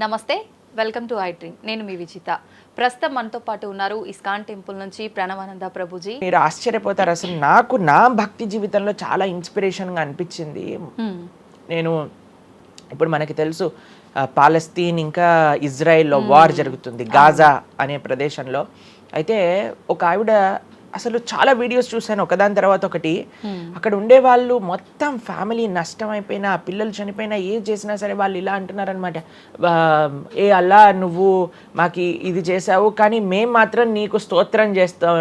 నమస్తే, welcome to I dream. నేను మీ విజిత. ప్రస్తుతం మనతో పాటు ఉన్నారు ఇస్కాన్ టెంపుల్ నుంచి ప్రణవానంద ప్రభుజీ. మీరు ఆశ్చర్యపోతారు, అసలు నాకు నా భక్తి జీవితంలో చాలా ఇన్స్పిరేషన్గా అనిపించింది. నేను ఇప్పుడు మనకి తెలుసు పాలస్తీన్ ఇంకా ఇజ్రాయెల్లో వార్ జరుగుతుంది గాజా అనే ప్రదేశంలో. అయితే ఒక ఆవిడ, అసలు చాలా వీడియోస్ చూశాను ఒకదాని తర్వాత ఒకటి. అక్కడ ఉండే వాళ్ళు మొత్తం ఫ్యామిలీ నష్టం అయిపోయినా, పిల్లలు చనిపోయినా, ఏం చేసినా సరే వాళ్ళు ఇలా అంటున్నారనమాట, ఏ అల్లా నువ్వు మాకు ఇది చేసావు కానీ మేము మాత్రం నీకు స్తోత్రం చేస్తాం.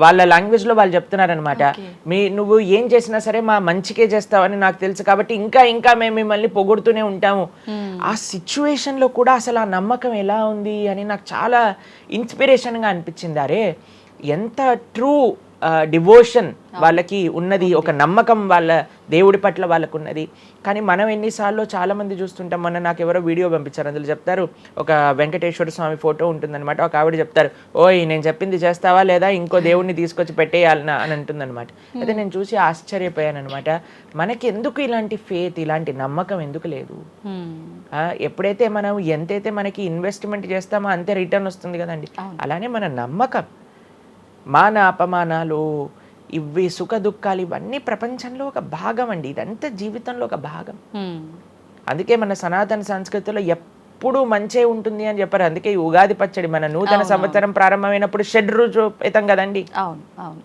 వాళ్ళ లాంగ్వేజ్లో వాళ్ళు చెప్తున్నారనమాట, నువ్వు ఏం చేసినా సరే మా మంచికే చేస్తావని నాకు తెలుసు కాబట్టి ఇంకా ఇంకా మేము మిమ్మల్ని పొగుడుతూనే ఉంటాము. ఆ సిచ్యువేషన్లో కూడా అసలు ఆ నమ్మకం ఎలా ఉంది అని నాకు చాలా ఇన్స్పిరేషన్గా అనిపించింది. అరే ఎంత ట్రూ డివోషన్ వాళ్ళకి ఉన్నది, ఒక నమ్మకం వాళ్ళ దేవుడి పట్ల వాళ్ళకు ఉన్నది. కానీ మనం ఎన్నిసార్లు చాలామంది చూస్తుంటాం. మొన్న నాకు ఎవరో వీడియో పంపించారు, అందులో చెప్తారు ఒక వెంకటేశ్వర స్వామి ఫోటో ఉంటుందన్నమాట. ఒక ఆవిడ చెప్తారు, ఓయ్ నేను చెప్పింది చేస్తావా లేదా, ఇంకో దేవుడిని తీసుకొచ్చి పెట్టేయాలనా అని అంటుందన్నమాట. అయితే నేను చూసి ఆశ్చర్యపోయాను అనమాట. మనకి ఎందుకు ఇలాంటి ఫేత్, ఇలాంటి నమ్మకం ఎందుకు లేదు? ఎప్పుడైతే మనం ఎంతైతే మనకి ఇన్వెస్ట్మెంట్ చేస్తామో అంతే రిటర్న్ వస్తుంది కదండి. అలానే మన నమ్మకం, మాన అపమానాలు, ఇవి సుఖ దుఃఖాలు, ఇవన్నీ ప్రపంచంలో ఒక భాగం అండి. ఇదంతా జీవితంలో ఒక భాగం. అందుకే మన సనాతన సంస్కృతిలో ఎప్పుడు మంచే ఉంటుంది అని చెప్పారు. అందుకే ఈ ఉగాది పచ్చడి మన నూతన సంవత్సరం ప్రారంభమైనప్పుడు షడ్రుజోపేతం కదండి.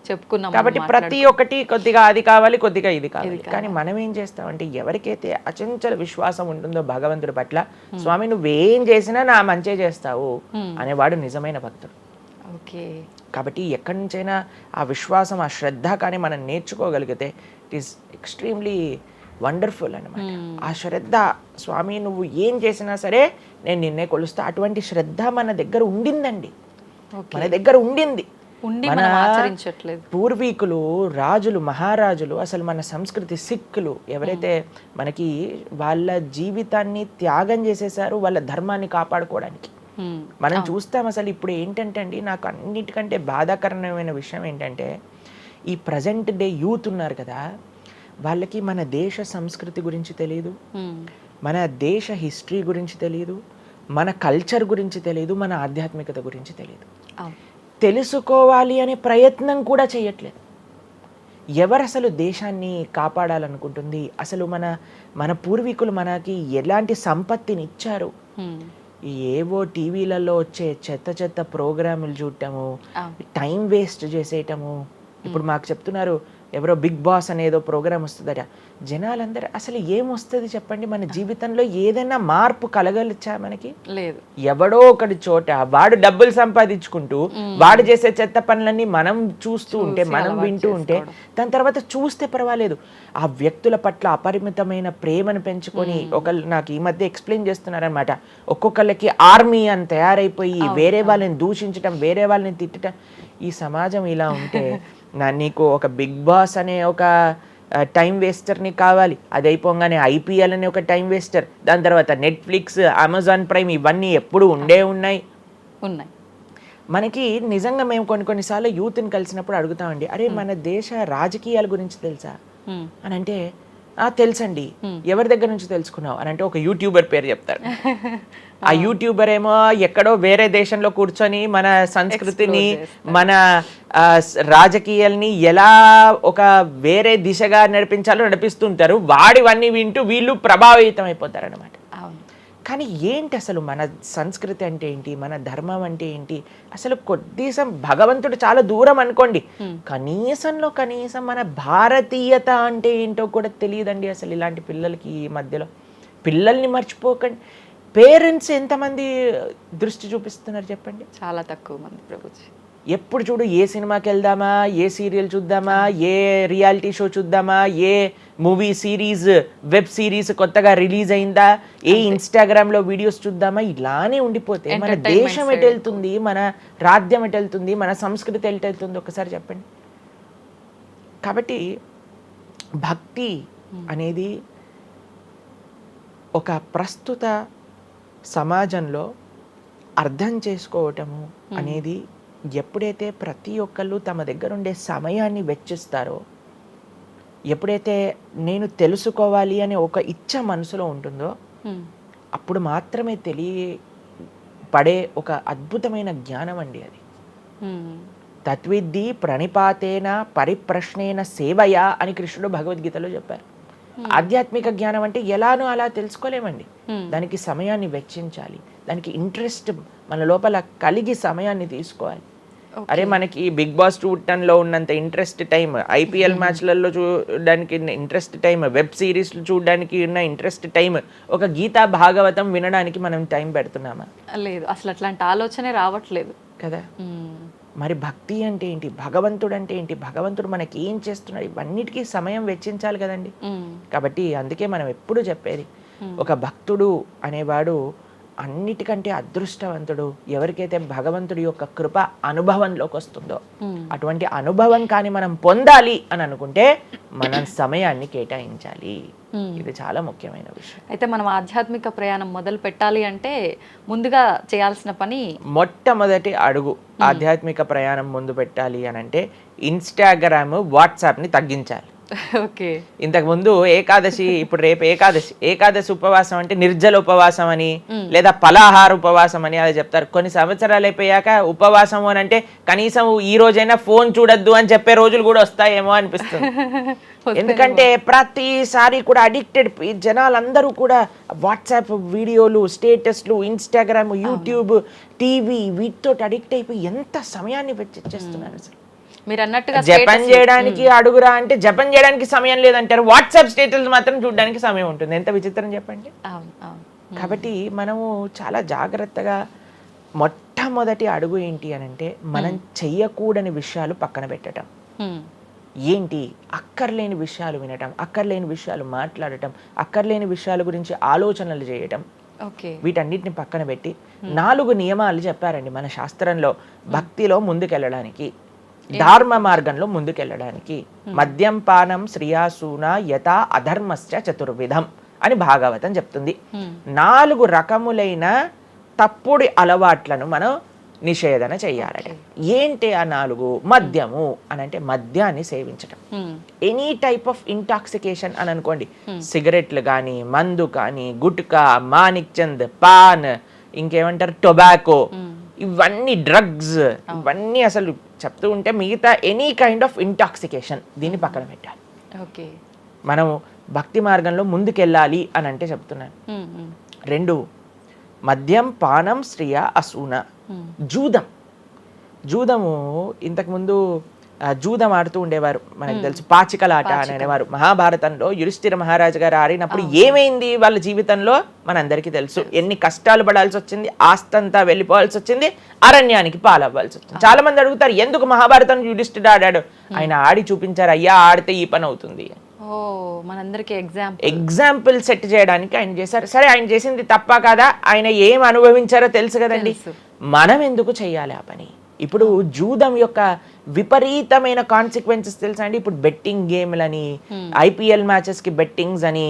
చెప్పుకున్నాం. కాబట్టి ప్రతి ఒక్కటి కొద్దిగా అది కావాలి, కొద్దిగా ఇది కావాలి. కానీ మనం ఏం చేస్తామంటే, ఎవరికైతే అచంచల విశ్వాసం ఉంటుందో భగవంతుడి పట్ల, స్వామి నువ్వేం చేసినా నా మంచే చేస్తావు అనేవాడు నిజమైన భక్తుడు. కాబట్టి ఎక్కడి నుంచైనా ఆ విశ్వాసం, ఆ శ్రద్ధ కానీ మనం నేర్చుకోగలిగితే ఇట్ ఈస్ ఎక్స్ట్రీమ్లీ వండర్ఫుల్ అనమాట. ఆ శ్రద్ధ, స్వామి నువ్వు ఏం చేసినా సరే నేను నిన్నే కొలుస్తా, అటువంటి శ్రద్ధ మన దగ్గర ఉండిందండి, మన దగ్గర ఉండింది. మన పూర్వీకులు, రాజులు, మహారాజులు, అసలు మన సంస్కృతి, సిక్కులు ఎవరైతే మనకి వాళ్ళ జీవితాన్ని త్యాగం చేసేసారు వాళ్ళ ధర్మాన్ని కాపాడుకోవడానికి. మనం చూస్తాం. అసలు ఇప్పుడు ఏంటంటే అండి, నాకు అన్నిటికంటే బాధాకరమైన విషయం ఏంటంటే, ఈ ప్రజెంట్ డే యూత్ ఉన్నారు కదా, వాళ్ళకి మన దేశ సంస్కృతి గురించి తెలియదు, మన దేశ హిస్టరీ గురించి తెలియదు, మన కల్చర్ గురించి తెలియదు, మన ఆధ్యాత్మికత గురించి తెలియదు. తెలుసుకోవాలి అనే ప్రయత్నం కూడా చేయట్లేదు. ఎవరు అసలు దేశాన్ని కాపాడాలనుకుంటుంది? అసలు మన పూర్వీకులు మనకి ఎలాంటి సంపత్తిని ఇచ్చారు? ఏవో టీవీలలో వచ్చే చెత్త ప్రోగ్రాములు చూడటము, టైం వేస్ట్ చేసేయటము. ఇప్పుడు మాకు చెప్తున్నారు, ఎవరో బిగ్ బాస్ అనేదో ప్రోగ్రామ్ వస్తుందట. జనాలందరూ అసలు ఏమొస్తుంది చెప్పండి? మన జీవితంలో ఏదైనా మార్పు కలగలిచ్చా? మనకి లేదు. ఎవడో ఒకటి చోట వాడు డబ్బులు సంపాదించుకుంటూ వాడు చేసే చెత్త పనులన్నీ మనం చూస్తూ ఉంటే, మనం వింటూ ఉంటే, దాని తర్వాత చూస్తే పర్వాలేదు, ఆ వ్యక్తుల పట్ల అపరిమితమైన ప్రేమను పెంచుకొని, ఒకళ్ళు నాకు ఈ మధ్య ఎక్స్ప్లెయిన్ చేస్తున్నారనమాట, ఒక్కొక్కళ్ళకి ఆర్మీ అని తయారైపోయి వేరే వాళ్ళని దూషించటం, వేరే వాళ్ళని తిట్టడం. ఈ సమాజం ఇలా ఉంటే నీకు ఒక బిగ్ బాస్ అనే ఒక టైం వేస్టర్ని కావాలి, అది అయిపోగానే ఐపీఎల్ అనే ఒక టైం వేస్టర్, దాని తర్వాత నెట్ఫ్లిక్స్, అమెజాన్ ప్రైమ్, ఇవన్నీ ఎప్పుడు ఉన్నాయి. మనకి నిజంగా మేము కొన్నిసార్లు యూత్ని కలిసినప్పుడు అడుగుతామండి, అరే మన దేశ రాజకీయాల గురించి తెలుసా అని అంటే, తెలుసండి. ఎవరి దగ్గర నుంచి తెలుసుకున్నావు అని అంటే ఒక యూట్యూబర్ పేరు చెప్తారు. ఆ యూట్యూబర్ ఏమో ఎక్కడో వేరే దేశంలో కూర్చొని మన సంస్కృతిని, మన రాజకీయాల్ని ఎలా ఒక వేరే దిశగా నడిపించాలో నడిపిస్తుంటారు. వాడివన్నీ వింటూ వీళ్ళు ప్రభావితం అయిపోతారు అనమాట. కానీ ఏంటి అసలు మన సంస్కృతి అంటే ఏంటి, మన ధర్మం అంటే ఏంటి? అసలు కొద్దిసం భగవంతుడు చాలా దూరం అనుకోండి, కనీసం మన భారతీయత అంటే ఏంటో కూడా తెలియదండి అసలు ఇలాంటి పిల్లలకి. ఈ మధ్యలో పిల్లల్ని మర్చిపోకండి. పేరెంట్స్ ఎంతమంది దృష్టి చూపిస్తున్నారు చెప్పండి? చాలా తక్కువ మంది ప్రభుజీ. ఎప్పుడు చూడు ఏ సినిమాకి వెళ్దామా, ఏ సీరియల్ చూద్దామా, ఏ రియాలిటీ షో చూద్దామా, ఏ మూవీ సిరీస్, వెబ్ సిరీస్ కొత్తగా రిలీజ్ అయిందా, ఏ ఇన్స్టాగ్రామ్లో వీడియోస్ చూద్దామా, ఇలానే ఉండిపోతే మన దేశం ఎటు వెళ్తుంది, మన రాజ్యం ఎటు వెళ్తుంది, మన సంస్కృతి ఎటు వెళ్తుంది ఒకసారి చెప్పండి. కాబట్టి భక్తి అనేది ఒక ప్రస్తుత సమాజంలో అర్థం చేసుకోవటము అనేది, ఎప్పుడైతే ప్రతి ఒక్కళ్ళు తమ దగ్గర ఉండే సమయాన్ని వెచ్చిస్తారో, ఎప్పుడైతే నేను తెలుసుకోవాలి అనే ఒక ఇచ్చ మనసులో ఉంటుందో, అప్పుడు మాత్రమే పడే ఒక అద్భుతమైన జ్ఞానం అండి అది. తత్విద్ధి ప్రణిపాతేన పరిప్రశ్నేన సేవయా అని కృష్ణుడు భగవద్గీతలో చెప్పారు. ఆధ్యాత్మిక జ్ఞానం అంటే ఎలానో అలా తెలుసుకోలేమండి, దానికి సమయాన్ని వెచ్చించాలి, దానికి ఇంట్రెస్ట్ మన లోపల కలిగి సమయాన్ని తీసుకోవాలి. అరే మనకి బిగ్ బాస్ 210లో ఉన్నంత ఇంట్రెస్ట్ టైం, ఐపీఎల్ మ్యాచ్లలో చూడడానికి ఇంట్రెస్ట్ టైం, వెబ్ సిరీస్లు చూడడానికి ఉన్న ఇంట్రెస్ట్ టైం, ఒక గీతా భాగవతం వినడానికి మనం టైం పెడుతున్నామా? లేదు, అసలు అట్లాంటి ఆలోచనే రావట్లేదు కదా. మరి భక్తి అంటే ఏంటి, భగవంతుడు అంటే ఏంటి, భగవంతుడు మనకి ఏం చేస్తున్నాడు, ఇవన్నిటికీ సమయం వెచ్చించాలి కదండి. కాబట్టి అందుకే మనం ఎప్పుడు చెప్పేది, ఒక భక్తుడు అనేవాడు అన్నిటికంటే అదృష్టవంతుడు ఎవరికైతే భగవంతుడి యొక్క కృప అనుభవంలోకి వస్తుందో. అటువంటి అనుభవం కానీ మనం పొందాలి అని అనుకుంటే మనం సమయాన్ని కేటాయించాలి. ఇది చాలా ముఖ్యమైన విషయం. అయితే మనం ఆధ్యాత్మిక ప్రయాణం మొదలు పెట్టాలి అంటే ముందుగా చేయాల్సిన పని, మొట్టమొదటి అడుగు ఆధ్యాత్మిక ప్రయాణం ముందు పెట్టాలి అని అంటే ఇన్స్టాగ్రామ్, వాట్సాప్ని తగ్గించాలి. ఓకే, ఇంతకు ముందు ఏకాదశి, ఇప్పుడు రేపు ఏకాదశి ఉపవాసం అంటే నిర్జల ఉపవాసం అని లేదా పలాహార ఉపవాసం అని అది చెప్తారు. కొన్ని సంవత్సరాలు అయిపోయాక ఉపవాసం అని అంటే కనీసం ఈ రోజైనా ఫోన్ చూడొద్దు అని చెప్పే రోజులు కూడా వస్తాయేమో అనిపిస్తుంది. ఎందుకంటే ప్రతిసారి కూడా అడిక్టెడ్ జనాలందరూ కూడా వాట్సాప్ వీడియోలు, స్టేటస్లు, ఇన్స్టాగ్రామ్, యూట్యూబ్, టీవీ వీటితో అడిక్ట్ అయిపోయి ఎంత సమయాన్ని వెచ్చిస్తున్నారు. అసలు మీరు అన్నట్టుగా జపం చేయడానికి అడుగురా అంటే జపం చేయడానికి సమయం లేదంటారు, వాట్సాప్ స్టేటస్ మాత్రం చూడడానికి సమయం ఉంటుంది. ఎంత విచిత్రం చెప్పండి. కాబట్టి మనము చాలా జాగ్రత్తగా మొట్టమొదటి అడుగు ఏంటి అని అంటే మనం చెయ్యకూడని విషయాలు పక్కన పెట్టడం. ఏంటి, అక్కర్లేని విషయాలు వినటం, అక్కర్లేని విషయాలు మాట్లాడటం, అక్కర్లేని విషయాల గురించి ఆలోచనలు చేయటం, వీటన్నిటిని పక్కన పెట్టి 4 నియమాలు చెప్పారండి మన శాస్త్రంలో భక్తిలో ముందుకెళ్ళడానికి, ధర్మ మార్గంలో ముందుకెళ్ళడానికి. మద్యం పానం శ్రియాసూన యథా అధర్మశ్చ చతుర్విధం అని భాగవతం చెప్తుంది. 4 రకములైన తప్పుడు అలవాట్లను మనం నిషేధన చెయ్యాలట. ఏంటి ఆ 4? మద్యము అని అంటే మద్యాన్ని సేవించటం, ఎనీ టైప్ ఆఫ్ ఇంటాక్సికేషన్ అని అనుకోండి, సిగరెట్లు కానీ, మందు కానీ, గుట్కా, మానిక్ చంద్, పాన్, ఇంకేమంటారు టొబాకో, ఇవన్నీ డ్రగ్స్, ఇవన్నీ అసలు చెప్తూ ఉంటే మిగతా ఎనీ కైండ్ ఆఫ్ ఇంటాక్సికేషన్ దీన్ని పక్కన పెట్టాలి. ఓకే, మనం భక్తి మార్గంలో ముందుకెళ్ళాలి అని అంటే చెప్తున్నాను. 2 మద్యం పానం శ్రియ అసూన. జూదము ఇంతకుముందు జూదం ఆడుతూ ఉండేవారు, మనకు తెలుసు పాచికలాట అని అనేవారు. మహాభారతంలో యుధిష్ఠిర మహారాజు గారు ఆడినప్పుడు ఏమైంది వాళ్ళ జీవితంలో మనందరికీ తెలుసు. ఎన్ని కష్టాలు పడాల్సి వచ్చింది, ఆస్తంతా వెళ్ళిపోవాల్సి వచ్చింది, అరణ్యానికి పాలవ్వాల్సి వచ్చింది. చాలా మంది అడుగుతారు ఎందుకు మహాభారతం యుధిష్ఠిరుడు ఆడాడు. ఆయన ఆడి చూపించారు, అయ్యా ఆడితే ఈ పని అవుతుంది. ఎగ్జాంపుల్ సెట్ చేయడానికి ఆయన చేశారు. సరే, ఆయన చేసింది తప్ప కదా, ఆయన ఏం అనుభవించారో తెలుసు కదండి. మనం ఎందుకు చెయ్యాలి ఆ పని? ఇప్పుడు జూదం యొక్క విపరీతమైన కాన్సిక్వెన్సెస్ తెలుసా అండి. ఇప్పుడు బెట్టింగ్ గేమ్లని, ఐపీఎల్ మ్యాచెస్ కి బెట్టింగ్స్ అని,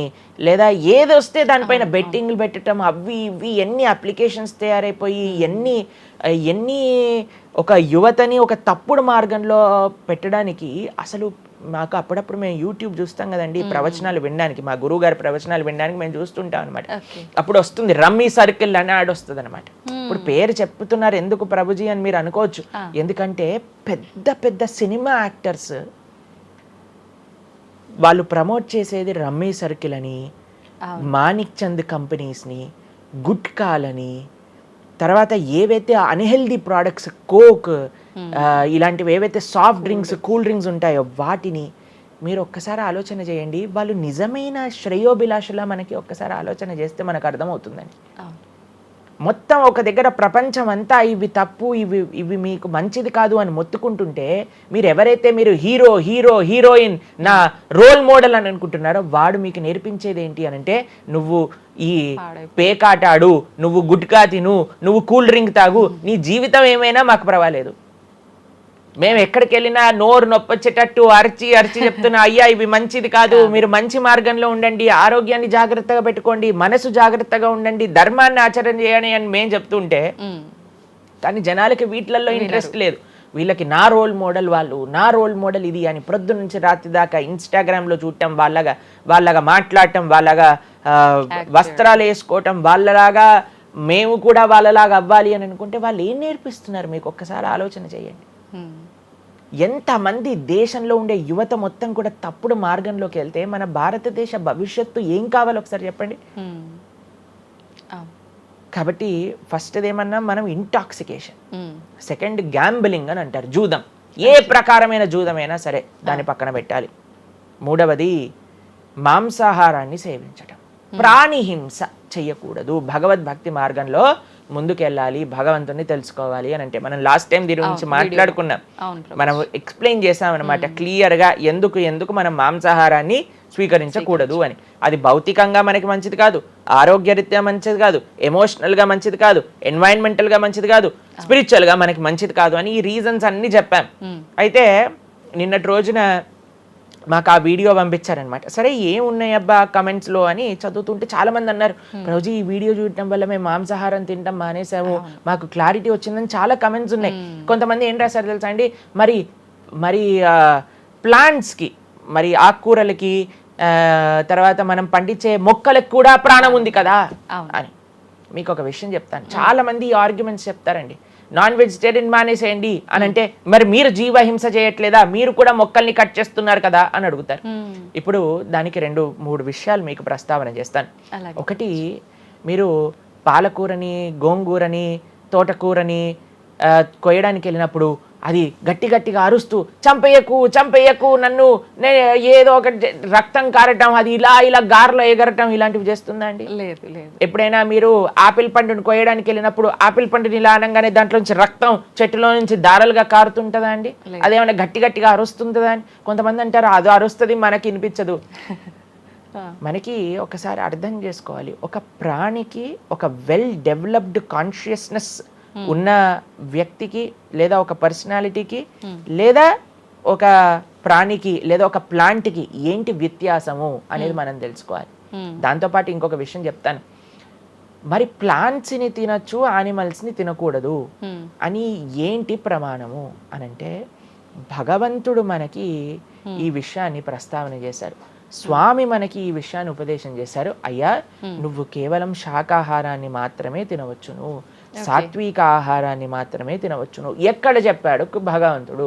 లేదా ఏదొస్తే దానిపైన బెట్టింగ్లు పెట్టడం, అవి ఇవి ఎన్ని అప్లికేషన్స్ తయారైపోయి ఎన్ని ఒక యువతని ఒక తప్పుడు మార్గంలో పెట్టడానికి. అసలు మాకు అప్పుడప్పుడు మేము యూట్యూబ్ చూస్తాం కదండి ప్రవచనాలు వినడానికి, మా గురువు గారి ప్రవచనాలు వినడానికి మేము చూస్తుంటాం అనమాట. అప్పుడు వస్తుంది రమ్మీ సర్కిల్ అని యాడ్ వస్తుంది అనమాట. ఇప్పుడు పేరు చెప్తున్నారు ఎందుకు ప్రభుజీ అని మీరు అనుకోవచ్చు. ఎందుకంటే పెద్ద పెద్ద సినిమా యాక్టర్స్ వాళ్ళు ప్రమోట్ చేసేది రమ్మీ సర్కిల్ అని, మానిక్ చంద్ కంపెనీస్ని, గుట్కాలని, తర్వాత ఏవైతే అన్హెల్దీ ప్రోడక్ట్స్, కోక్ ఇలాంటివి ఏవైతే సాఫ్ట్ డ్రింక్స్, కూల్ డ్రింక్స్ ఉంటాయో వాటిని మీరు ఒక్కసారి ఆలోచన చేయండి. వాళ్ళు నిజమైన శ్రేయోభిలాషులా మనకి ఒక్కసారి ఆలోచన చేస్తే మనకు అర్థమవుతుందండి. మొత్తం ఒక దగ్గర ప్రపంచం అంతా ఇవి తప్పు, ఇవి మీకు మంచిది కాదు అని మొత్తుకుంటుంటే, మీరు ఎవరైతే మీరు హీరోయిన్ నా రోల్ మోడల్ అని అనుకుంటున్నారో వాడు మీకు నేర్పించేది ఏంటి అని అంటే, నువ్వు ఈ పేకాట ఆడు, నువ్వు గుట్కా తిను, నువ్వు కూల్ డ్రింక్ తాగు, నీ జీవితం ఏమైనా మాకు పర్వాలేదు. మేము ఎక్కడికి వెళ్ళినా నోరు నొప్పొచ్చేటట్టు అరిచి చెప్తున్నా, అయ్యా ఇవి మంచిది కాదు, మీరు మంచి మార్గంలో ఉండండి, ఆరోగ్యాన్ని జాగ్రత్తగా పెట్టుకోండి, మనసు జాగ్రత్తగా ఉండండి, ధర్మాన్ని ఆచరణ చేయండి అని మేము చెప్తుంటే, కానీ జనాలకి వీటిల్లో ఇంట్రెస్ట్ లేదు. వీళ్ళకి నా రోల్ మోడల్ ఇది అని ప్రొద్దు నుంచి రాత్రి దాకా ఇన్స్టాగ్రామ్లో చూడటం, వాళ్ళగా మాట్లాడటం, వాళ్ళగా వస్త్రాలు వేసుకోవటం, వాళ్ళలాగా మేము కూడా వాళ్ళలాగా అవ్వాలి అని అనుకుంటే వాళ్ళు ఏం నేర్పిస్తున్నారు మీకు ఒక్కసారి ఆలోచన చేయండి. ఎంతమంది దేశంలో ఉండే యువత మొత్తం కూడా తప్పుడు మార్గంలోకి వెళ్తే మన భారతదేశ భవిష్యత్తు ఏం కావాలో ఒకసారి చెప్పండి. కాబట్టి ఫస్ట్ ఏమన్నా మనం ఇంటాక్సికేషన్, సెకండ్ గ్యాంబ్లింగ్ అని అంటారు, జూదం, ఏ ప్రకారమైన జూదమైనా సరే దాన్ని పక్కన పెట్టాలి. మూడవది మాంసాహారాన్ని సేవించటం, ప్రాణిహింస చెయ్యకూడదు. భగవద్భక్తి మార్గంలో ముందుకెళ్ళాలి, భగవంతుని తెలుసుకోవాలి అని అంటే మనం లాస్ట్ టైం దీని గురించి మాట్లాడుకున్నాం, మనం ఎక్స్ప్లెయిన్ చేసామన్నమాట క్లియర్గా ఎందుకు మనం మాంసాహారాన్ని స్వీకరించకూడదు అని. అది భౌతికంగా మనకి మంచిది కాదు, ఆరోగ్యరీత్యా మంచిది కాదు, ఎమోషనల్గా మంచిది కాదు, ఎన్వైరన్మెంటల్గా మంచిది కాదు, స్పిరిచువల్గా మనకి మంచిది కాదు అని ఈ రీజన్స్ అన్ని చెప్పాం. అయితే నిన్నటి రోజున మాకు ఆ వీడియో పంపించారనమాట. సరే ఏమున్నాయి అబ్బా కమెంట్స్లో అని చదువుతుంటే చాలా మంది అన్నారు, రోజు ఈ వీడియో చూడటం వల్ల మేము మాంసాహారం తింటాం మానేసాము, మాకు క్లారిటీ వచ్చిందని చాలా కమెంట్స్ ఉన్నాయి. కొంతమంది ఏం రాశారు తెలుసా అండి, మరి ప్లాంట్స్కి, మరి ఆకుకూరలకి, తర్వాత మనం పండించే మొక్కలకు కూడా ప్రాణం ఉంది కదా అని. మీకు ఒక విషయం చెప్తాను, చాలా మంది ఈ ఆర్గ్యుమెంట్స్ చెప్తారండి, నాన్ వెజిటేరియన్ మానేసేయండి అని అంటే మరి మీరు జీవహింస చేయట్లేదా, మీరు కూడా మొక్కల్ని కట్ చేస్తున్నారు కదా అని అడుగుతారు. ఇప్పుడు దానికి 2-3 విషయాలు మీకు ప్రస్తావన చేస్తాను. ఒకటి, మీరు పాలకూరని, గోంగూరని, తోటకూరని కొయ్యడానికి వెళ్ళినప్పుడు అది గట్టిగా అరుస్తూ చంపేయకు నన్ను, ఏదో ఒక రక్తం కారటం, అది ఇలా గార్లో ఎగరటం, ఇలాంటివి చేస్తుందా అండి? లేదు. ఎప్పుడైనా మీరు ఆపిల్ పండుని కొయ్యడానికి వెళ్ళినప్పుడు ఆపిల్ పండుని ఇలా అనగానే దాంట్లోంచి రక్తం చెట్టులో నుంచి దారాలుగా కారుతుంటుందా అండి? అదేమైనా గట్టిగా అరుస్తుంటుందా అని కొంతమంది అంటారు, అది అరుస్తుంది మనకి వినిపించదు. మనకి ఒకసారి అర్థం చేసుకోవాలి, ఒక ప్రాణికి, ఒక వెల్ డెవలప్డ్ కాన్షియస్నెస్ ఉన్న వ్యక్తికి, లేదా ఒక పర్సనాలిటీకి, లేదా ఒక ప్రాణికి, లేదా ఒక ప్లాంట్కి ఏంటి వ్యత్యాసము అనేది మనం తెలుసుకోవాలి. దాంతోపాటు ఇంకొక విషయం చెప్తాను, మరి ప్లాంట్స్ని తినచ్చు, యానిమల్స్ని తినకూడదు అని ఏంటి ప్రమాణము అనంటే భగవంతుడు మనకి ఈ విషయాన్ని ప్రస్తావన చేశారు, స్వామి మనకి ఈ విషయాన్ని ఉపదేశం చేశారు. అయ్యా, నువ్వు కేవలం శాకాహారాన్ని మాత్రమే తినవచ్చును, సాత్విక ఆహారాన్ని మాత్రమే తినవచ్చును. ఎక్కడ చెప్పాడు భగవంతుడు?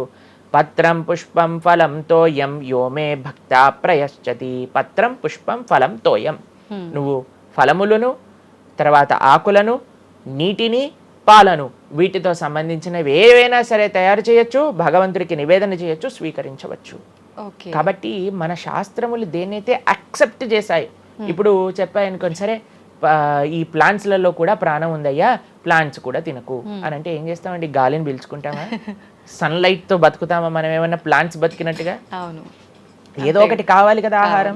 పత్రం పుష్పం ఫలం తోయం యోమే భక్త ప్రయశ్చతి. పత్రం పుష్పం ఫలం తోయం, నువ్వు ఫలములను, తర్వాత ఆకులను, నీటిని, పాలను, వీటితో సంబంధించినవి ఏవైనా సరే తయారు చేయొచ్చు, భగవంతుడికి నివేదన చేయొచ్చు, స్వీకరించవచ్చు. కాబట్టి మన శాస్త్రములు దేన్నైతే యాక్సెప్ట్ చేశాయి, ఇప్పుడు చెప్పాయనుకోండి, సరే ఈ ప్లాంట్స్లలో కూడా ప్రాణం ఉందయ్యా, ప్లాంట్స్ కూడా తినకు అని అంటే ఏం చేస్తామండి? గాలిని పీల్చుకుంటామా? సన్లైట్ తో బతుకుతామా మనం ఏమన్నా ప్లాంట్స్ బతికినట్టుగా? ఏదో ఒకటి కావాలి కదా ఆహారం.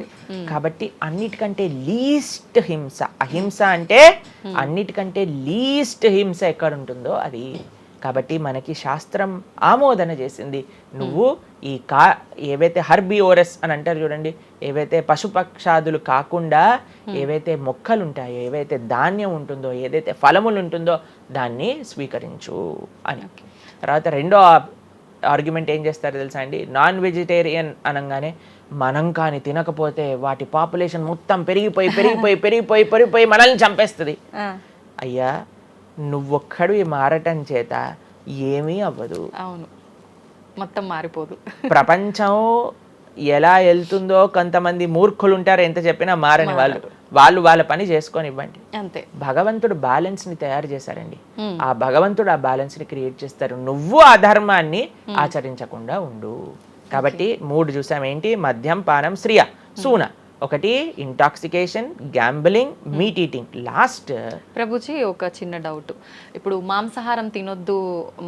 కాబట్టి అన్నిటికంటే లీస్ట్ హింస, అహింస అంటే అన్నిటికంటే లీస్ట్ హింస ఎక్కడ ఉంటుందో అది. కాబట్టి మనకి శాస్త్రం ఆమోదన చేసింది, నువ్వు ఈ ఏవైతే హర్బివోరస్ అని అంటారు చూడండి, ఏవైతే పశుపక్షాదులు కాకుండా ఏవైతే మొక్కలు ఉంటాయో, ఏవైతే ధాన్యం ఉంటుందో, ఏదైతే ఫలములు ఉంటుందో దాన్ని స్వీకరించు అని. తర్వాత రెండో ఆర్గ్యుమెంట్ ఏం చేస్తారో తెలుసా అండి, నాన్ వెజిటేరియన్ అనగానే మనం కానీ తినకపోతే వాటి పాపులేషన్ మొత్తం పెరిగిపోయి మనల్ని చంపేస్తుంది. అయ్యా, నువ్వొక్కడివి మారటం చేత ఏమీ అవ్వదు, అవును, మొత్తం మారిపోదు. ప్రపంచం ఎలా వెళ్తుందో కొంతమంది మూర్ఖులు ఉంటారు, ఎంత చెప్పినా మారని వాళ్ళు వాళ్ళ పని చేసుకొని ఇవ్వండి అంతే. భగవంతుడు బ్యాలెన్స్ ని తయారు చేశారండి, ఆ భగవంతుడు ఆ బ్యాలెన్స్ ని క్రియేట్ చేస్తారు. నువ్వు ఆ ధర్మాన్ని ఆచరించకుండా ఉండు. కాబట్టి 3 చూసాం, ఏంటి? మద్యం, పానం, శ్రియ, సూన. ఒకటి intoxication, gambling, meet eating. Last Prabhuji ఒక చిన్న డౌట్, ఇప్పుడు మాంసాహారం తినొద్దు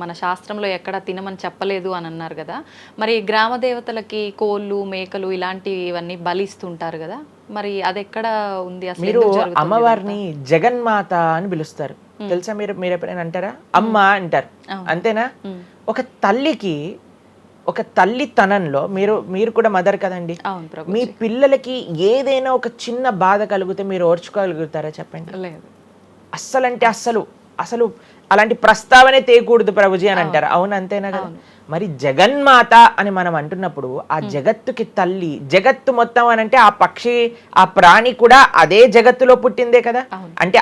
మన శాస్త్రంలో ఎక్కడ తినమని చెప్పలేదు అని అన్నారు కదా, మరి గ్రామ దేవతలకి కోళ్ళు, మేకలు ఇలాంటివన్నీ బలిస్తుంటారు కదా, మరి అది ఎక్కడ ఉంది అసలు? మీరు అమ్మవారిని జగన్మాత అని పిలుస్తారు తెలుసా? మీరు ఎప్పుడైనా అంటారా? అమ్మ అంటారు, అంతేనా? ఒక తల్లికి, ఒక తల్లితనంలో మీరు కూడా మదర్ కదండి, మీ పిల్లలకి ఏదైనా ఒక చిన్న బాధ కలిగితే మీరు ఓర్చుకోగలుగుతారా చెప్పండి? లేదు. అస్సలంటే అస్సలు అసలు అలాంటి ప్రస్తావనే తేకూడదు ప్రభుజీ అని అంటారు. అవును, అంతేనా కదా. మరి జగన్మాత అని మనం అంటున్నప్పుడు ఆ జగత్తుకి తల్లి, జగత్తు మొత్తం అని అంటే ఆ పక్షి, ఆ ప్రాణి కూడా అదే జగత్తులో పుట్టిందే కదా. అంటే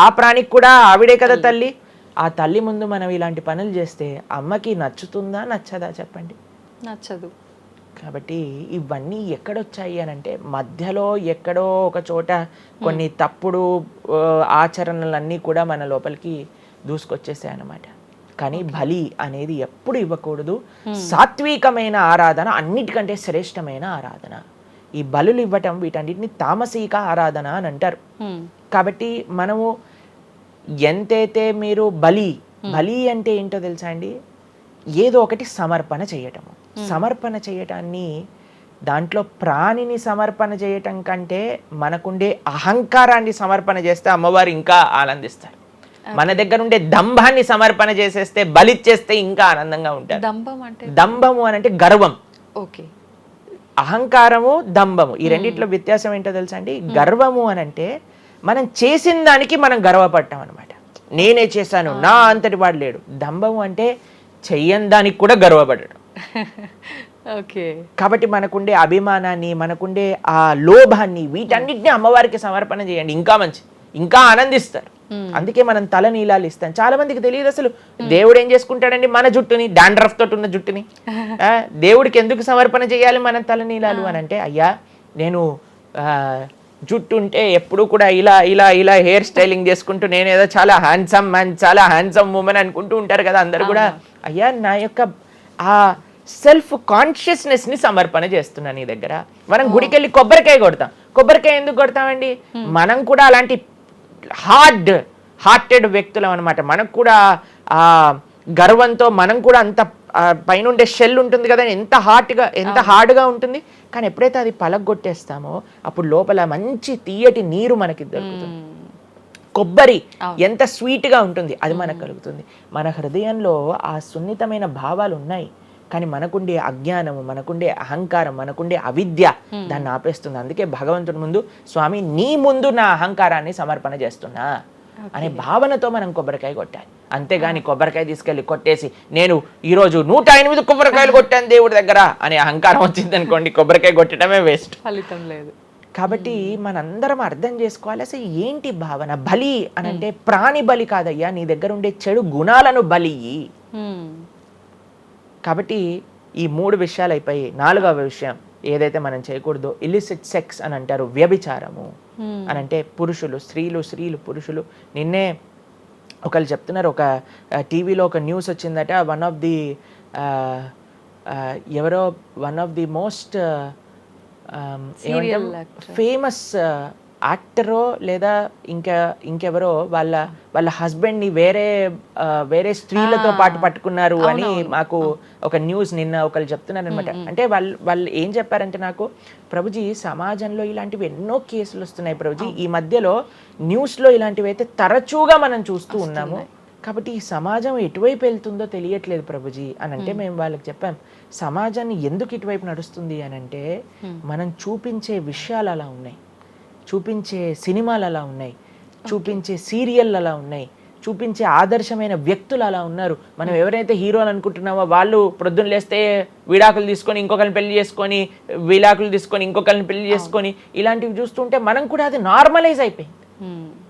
ఆ ప్రాణికి కూడా ఆవిడే కదా తల్లి. ఆ తల్లి ముందు మనం ఇలాంటి పనులు చేస్తే అమ్మకి నచ్చుతుందా నచ్చదా చెప్పండి? నచ్చదు. కాబట్టి ఇవన్నీ ఎక్కడొచ్చాయి అని అంటే మధ్యలో ఎక్కడో ఒక చోట కొన్ని తప్పుడు ఆచరణలన్నీ కూడా మన లోపలికి దూసుకొచ్చేసాయి అన్నమాట. కానీ బలి అనేది ఎప్పుడు ఇవ్వకూడదు. సాత్వికమైన ఆరాధన అన్నిటికంటే శ్రేష్టమైన ఆరాధన. ఈ బలులు ఇవ్వటం వీటన్నిటిని తామసిక ఆరాధన అని అంటారు. కాబట్టి మనము ఎంతైతే మీరు బలి అంటే ఏంటో తెలుసా అండి, ఏదో ఒకటి సమర్పణ చేయటము. సమర్పణ చేయటాన్ని, దాంట్లో ప్రాణిని సమర్పణ చేయటం కంటే మనకుండే అహంకారాన్ని సమర్పణ చేస్తే అమ్మవారు ఇంకా ఆనందిస్తారు. మన దగ్గర ఉండే దంభాన్ని సమర్పణ చేసేస్తే, బలిచ్చేస్తే ఇంకా ఆనందంగా ఉంటారు. దంభము అని అంటే గర్వం. ఓకే. అహంకారము, దంభము, ఈ రెండిట్లో వ్యత్యాసం ఏంటో తెలుసా అండి? గర్వము అని అంటే మనం చేసిన దానికి మనం గర్వపడటం అనమాట. నేనే చేశాను, నా అంతటి వాడు లేడు. దంభము అంటే చెయ్యని దానికి కూడా గర్వపడటం. ఓకే. కాబట్టి మనకుండే అభిమానాన్ని, మనకుండే ఆ లోభాన్ని, వీటన్నిటిని అమ్మవారికి సమర్పణ చేయండి, ఇంకా మంచి, ఇంకా ఆనందిస్తారు. అందుకే మనం తల నీలాలు ఇస్తాం. చాలా మందికి తెలియదు అసలు దేవుడు ఏం చేసుకుంటాడండి మన జుట్టుని, డాండ్రఫ్ తోటి ఉన్న జుట్టుని. దేవుడికి ఎందుకు సమర్పణ చేయాలి మనం తల నీలాలు అని అంటే, అయ్యా నేను జుట్టు ఉంటే ఎప్పుడు కూడా ఇలా ఇలా ఇలా హెయిర్ స్టైలింగ్ చేసుకుంటూ నేనేదో చాలా హ్యాండ్సమ్ మ్యాన్, చాలా హ్యాండ్సమ్ ఉమెన్ అనుకుంటూ ఉంటారు కదా అందరు కూడా. అయ్యా నా యొక్క ఆ సెల్ఫ్ కాన్షియస్నెస్ ని సమర్పణ చేస్తున్నా నీ దగ్గర. మనం గుడికి వెళ్ళి కొబ్బరికాయ కొడతాం. కొబ్బరికాయ ఎందుకు కొడతామండి? మనం కూడా అలాంటి హార్టెడ్ వ్యక్తులం అనమాట. మనకు కూడా ఆ గర్వంతో మనం కూడా అంత పైన ఉండే షెల్ ఉంటుంది కదా, ఎంత హార్డ్గా ఉంటుంది. కానీ ఎప్పుడైతే అది పలగొట్టేస్తామో అప్పుడు లోపల మంచి తీయటి నీరు మనకి దొరుకుతుంది. కొబ్బరి ఎంత స్వీట్గా ఉంటుంది, అది మనకు కలుగుతుంది. మన హృదయంలో ఆ సున్నితమైన భావాలు ఉన్నాయి, కానీ మనకుండే అజ్ఞానము, మనకుండే అహంకారం, మనకుండే అవిద్య దాన్ని ఆపేస్తుంది. అందుకే భగవంతుడి ముందు, స్వామి నీ ముందు నా అహంకారాన్ని సమర్పణ చేస్తున్నా అనే భావనతో మనం కొబ్బరికాయ కొట్టాలి. అంతేగాని కొబ్బరికాయ తీసుకెళ్ళి కొట్టేసి నేను ఈరోజు 108 కొబ్బరికాయలు కొట్టాను దేవుడి దగ్గర అనే అహంకారం వచ్చింది అనుకోండి, కొబ్బరికాయ కొట్టడమే వేస్ట్, ఫలితం లేదు. కాబట్టి మనందరం అర్థం చేసుకోవాలి అసలు ఏంటి భావన. బలి అని అంటే ప్రాణి బలి కాదయ్యా, నీ దగ్గర ఉండే చెడు గుణాలను బలి. కాబట్టి ఈ 3 విషయాలు అయిపోయి 4వ విషయం ఏదైతే మనం చేయకూడదో, ఇలిసిట్ సెక్స్ అని అంటారు, వ్యభిచారము అని అంటే పురుషులు స్త్రీలు పురుషులు. నిన్నే ఒకళ్ళు చెప్తున్నారు, ఒక టీవీలో ఒక న్యూస్ వచ్చిందట, one of the most famous యాక్టరో లేదా ఇంకెవరో వాళ్ళ హస్బెండ్ని వేరే స్త్రీలతో పాటు పట్టుకున్నారు అని మాకు ఒక న్యూస్ నిన్న ఒకళ్ళు చెప్తున్నారు అనమాట. అంటే వాళ్ళు ఏం చెప్పారంటే నాకు, ప్రభుజీ సమాజంలో ఇలాంటివి ఎన్నో కేసులు వస్తున్నాయి ప్రభుజీ, ఈ మధ్యలో న్యూస్లో ఇలాంటివి అయితే తరచుగా మనం చూస్తూ ఉన్నాము. కాబట్టి ఈ సమాజం ఎటువైపు వెళ్తుందో తెలియట్లేదు ప్రభుజీ అని అంటే మేము వాళ్ళకి చెప్పాం, సమాజాన్ని ఎందుకు ఇటువైపు నడుస్తుంది అని అంటే మనం చూపించే విషయాలు అలా ఉన్నాయి, చూపించే సినిమాలు అలా ఉన్నాయి, చూపించే సీరియల్ అలా ఉన్నాయి, చూపించే ఆదర్శమైన వ్యక్తులు అలా ఉన్నారు. మనం ఎవరైతే హీరోలు అనుకుంటున్నామో వాళ్ళు ప్రొద్దున లేస్తే విడాకులు తీసుకొని ఇంకొకరిని పెళ్లి చేసుకొని, విడాకులు తీసుకొని ఇంకొకరిని పెళ్లి చేసుకొని, ఇలాంటివి చూస్తుంటే మనం కూడా అది నార్మలైజ్ అయిపోయింది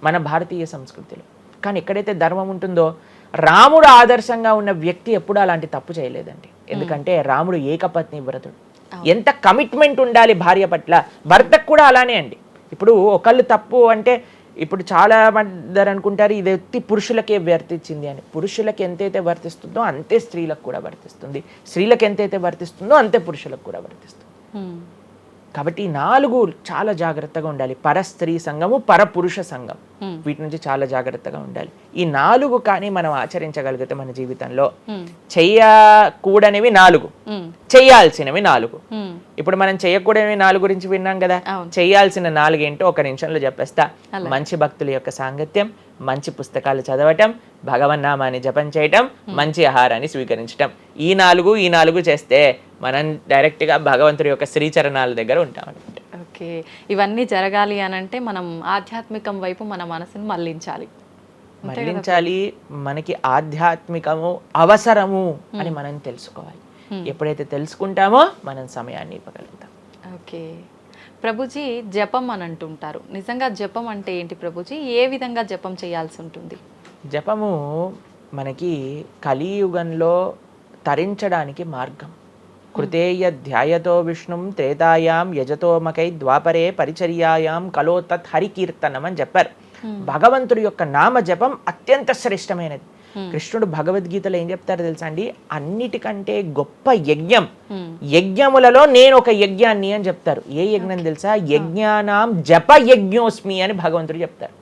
మన భారతీయ సంస్కృతిలో. కానీ ఎక్కడైతే ధర్మం ఉంటుందో, రాముడు ఆదర్శంగా ఉన్న వ్యక్తి ఎప్పుడు అలాంటి తప్పు చేయలేదండి. ఎందుకంటే రాముడు ఏకపత్ని వ్రతుడు. ఎంత కమిట్మెంట్ ఉండాలి భార్య పట్ల, భర్తకు కూడా అలానే అండి. ఇప్పుడు ఒకళ్ళు తప్పు అంటే, ఇప్పుడు చాలా మంది అనుకుంటారు ఇది ఎత్తి పురుషులకే వర్తించింది అని. పురుషులకు ఎంతైతే వర్తిస్తుందో అంతే స్త్రీలకు కూడా వర్తిస్తుంది, స్త్రీలకు ఎంతైతే వర్తిస్తుందో అంతే పురుషులకు కూడా వర్తిస్తుంది. కాబట్టి 4 చాలా జాగ్రత్తగా ఉండాలి. పరస్త్రీ సంఘము, పరపురుష సంఘం, వీటి నుంచి చాలా జాగ్రత్తగా ఉండాలి. ఈ 4 కానీ మనం ఆచరించగలిగితే మన జీవితంలో, చెయ్యకూడనివి 4, చెయ్యాల్సినవి 4. ఇప్పుడు మనం చెయ్యకూడనివి 4 గురించి విన్నాం కదా, చెయ్యాల్సిన 4 ఏంటో ఒక నిమిషంలో చెప్పేస్తా. మంచి భక్తుల యొక్క సాంగత్యం, మంచి పుస్తకాలు చదవటం, భగవన్నామాన్ని జపం చేయటం, మంచి ఆహారాన్ని స్వీకరించటం. ఈ 4 చేస్తే మనం డైరెక్ట్గా భగవంతుడి యొక్క శ్రీచరణాల దగ్గర ఉంటాం అనమాట. ఓకే, ఇవన్నీ జరగాలి అని అంటే మనం ఆధ్యాత్మికం వైపు మన మనసును మళ్లించాలి. మళ్ళించాలి. మనకి ఆధ్యాత్మికము అవసరము అని మనం తెలుసుకోవాలి. ఎప్పుడైతే తెలుసుకుంటామో మనం సమయాన్ని ఇవ్వగలుగుతాం. ఓకే ప్రభుజీ, జపం అని అంటుంటారు. నిజంగా జపం అంటే ఏంటి ప్రభుజీ? ఏ విధంగా జపం చేయాల్సి ఉంటుంది? జపము మనకి కలియుగంలో తరించడానికి మార్గం. కృతేయ ధ్యాయతో విష్ణుం త్రేతాయాం యజతోమకై ద్వాపరే పరిచర్యాయాం కలో తత్ హరికీర్తనం అని చెప్పారు. భగవంతుడి యొక్క నామ జపం అత్యంత శ్రేష్టమైనది. కృష్ణుడు భగవద్గీతలో ఏం చెప్తారో తెలుసా అండి? అన్నిటికంటే గొప్ప యజ్ఞం, యజ్ఞములలో నేను ఒక యజ్ఞాన్ని అని చెప్తారు. ఏ యజ్ఞం తెలుసా? యజ్ఞానాం జప యజ్ఞోస్మి అని భగవంతుడు చెప్తారు.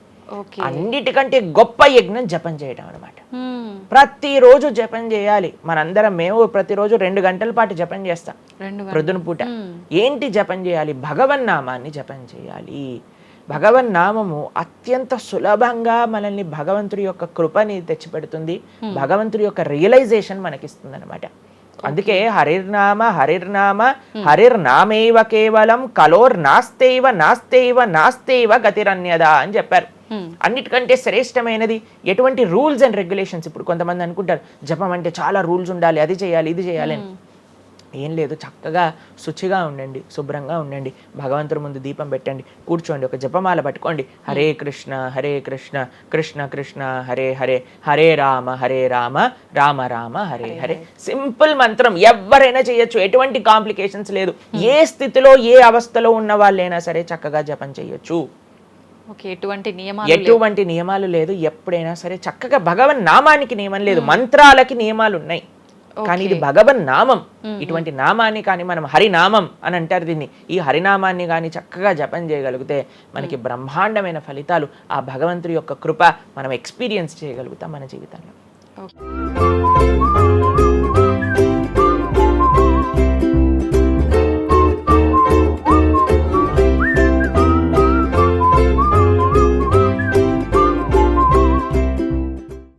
అన్నిటికంటే గొప్ప యజ్ఞం జపం చేయడం అనమాట. ప్రతిరోజు జపం చేయాలి. మేము ప్రతిరోజు 2 గంటల పాటు జపం చేస్తాం ప్రొద్దున పూట. ఏంటి జపం చేయాలి? భగవన్నామాన్ని జపం చేయాలి. భగవన్నామము అత్యంత సులభంగా మనల్ని భగవంతుడి యొక్క కృపని తెచ్చిపెడుతుంది. భగవంతుడి యొక్క రియలైజేషన్ మనకిస్తుంది అనమాట. అందుకే హరిర్నామ హరిర్నామ హరిర్నామేవ కేవలం కలోర్ నాస్తేవ నాస్తేవ నాస్తేవ గతిరన్యదా అని చెప్పారు. అన్నిటికంటే శ్రేష్టమైనది ఎటువంటి రూల్స్ అండ్ రెగ్యులేషన్స్. ఇప్పుడు కొంతమంది అనుకుంటారు జపం అంటే చాలా రూల్స్ ఉండాలి, అది చేయాలి ఇది చేయాలి అని. ఏం లేదు, చక్కగా శుచిగా ఉండండి, శుభ్రంగా ఉండండి, భగవంతుడి ముందు దీపం పెట్టండి, కూర్చోండి, ఒక జపమాల పట్టుకోండి. హరే కృష్ణ కృష్ణ కృష్ణ హరే హరే, హరే రామ రామ రామ హరే హరే. సింపుల్ మంత్రం, ఎవరైనా చేయొచ్చు, ఎటువంటి కాంప్లికేషన్స్ లేదు. ఏ స్థితిలో ఏ అవస్థలో ఉన్న వాళ్ళైనా సరే చక్కగా జపం చేయొచ్చు. ఎటువంటి నియమాలు లేదు. ఎప్పుడైనా సరే చక్కగా భగవన్ నామానికి నియమం లేదు, మంత్రాలకి నియమాలు ఉన్నాయి, కానీ ఇది భగవన్ నామం. ఇటువంటి నామాన్ని కానీ మనం హరినామం అని అంటారు దీన్ని. ఈ హరినామాన్ని కానీ చక్కగా జపం చేయగలిగితే మనకి బ్రహ్మాండమైన ఫలితాలు, ఆ భగవంతుడి యొక్క కృప మనం ఎక్స్పీరియన్స్ చేయగలుగుతాం మన జీవితంలో.